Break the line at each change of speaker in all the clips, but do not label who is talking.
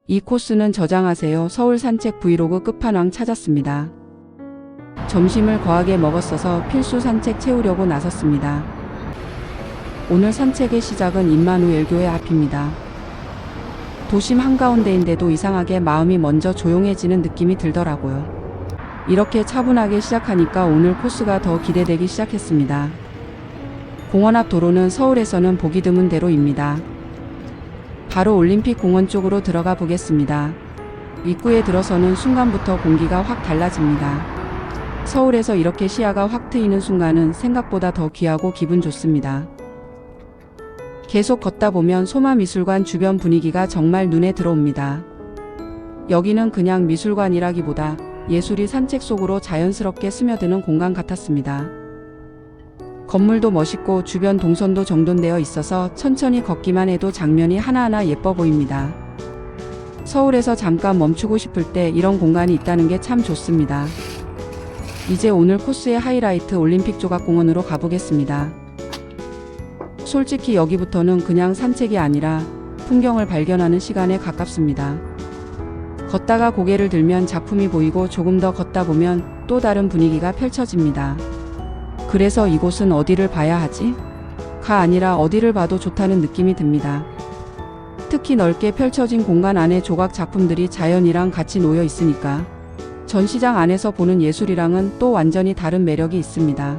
이 코스는 저장하세요. 서울 산책 브이로그 끝판왕 찾았습니다. 점심을 거하게 먹었어서 필수 산책 채우려고 나섰습니다. 오늘 산책의 시작은 임마누엘교회 앞입니다. 도심 한가운데인데도 이상하게 마음이 먼저 조용해지는 느낌이 들더라고요. 이렇게 차분하게 시작하니까 오늘 코스가 더 기대되기 시작했습니다. 공원 앞 도로는 서울에서는 보기 드문 대로입니다. 바로 올림픽 공원 쪽으로 들어가 보겠습니다. 입구에 들어서는 순간부터 공기가 확 달라집니다. 서울에서 이렇게 시야가 확 트이는 순간은 생각보다 더 귀하고 기분 좋습니다. 계속 걷다 보면 소마미술관 주변 분위기가 정말 눈에 들어옵니다. 여기는 그냥 미술관이라기보다 예술이 산책 속으로 자연스럽게 스며드는 공간 같았습니다. 건물도 멋있고 주변 동선도 정돈되어 있어서 천천히 걷기만 해도 장면이 하나하나 예뻐 보입니다. 서울에서 잠깐 멈추고 싶을 때 이런 공간이 있다는 게 참 좋습니다. 이제 오늘 코스의 하이라이트 올림픽 조각공원으로 가보겠습니다. 솔직히 여기부터는 그냥 산책이 아니라 풍경을 발견하는 시간에 가깝습니다. 걷다가 고개를 들면 작품이 보이고 조금 더 걷다 보면 또 다른 분위기가 펼쳐집니다. 그래서 이곳은 어디를 봐야 하지? 가 아니라 어디를 봐도 좋다는 느낌이 듭니다. 특히 넓게 펼쳐진 공간 안에 조각 작품들이 자연이랑 같이 놓여 있으니까 전시장 안에서 보는 예술이랑은 또 완전히 다른 매력이 있습니다.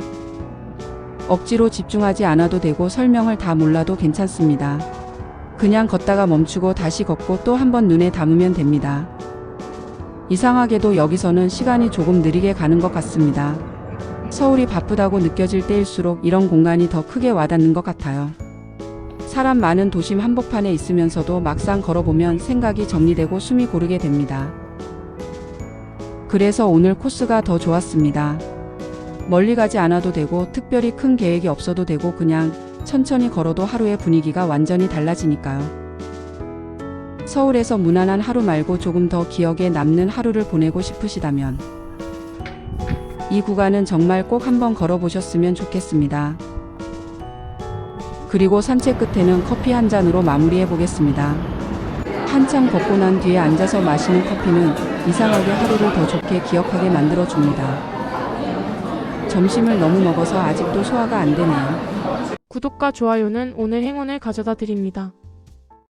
억지로 집중하지 않아도 되고 설명을 다 몰라도 괜찮습니다. 그냥 걷다가 멈추고 다시 걷고 또 한 번 눈에 담으면 됩니다. 이상하게도 여기서는 시간이 조금 느리게 가는 것 같습니다. 서울이 바쁘다고 느껴질 때일수록 이런 공간이 더 크게 와닿는 것 같아요. 사람 많은 도심 한복판에 있으면서도 막상 걸어보면 생각이 정리되고 숨이 고르게 됩니다. 그래서 오늘 코스가 더 좋았습니다. 멀리 가지 않아도 되고 특별히 큰 계획이 없어도 되고 그냥 천천히 걸어도 하루의 분위기가 완전히 달라지니까요. 서울에서 무난한 하루 말고 조금 더 기억에 남는 하루를 보내고 싶으시다면 이 구간은 정말 꼭 한번 걸어보셨으면 좋겠습니다. 그리고 산책 끝에는 커피 한 잔으로 마무리해 보겠습니다. 한참 걷고 난 뒤에 앉아서 마시는 커피는 이상하게 하루를 더 좋게 기억하게 만들어줍니다. 점심을 너무 먹어서 아직도 소화가 안 되네요.
구독과 좋아요는 오늘 행운을 가져다 드립니다.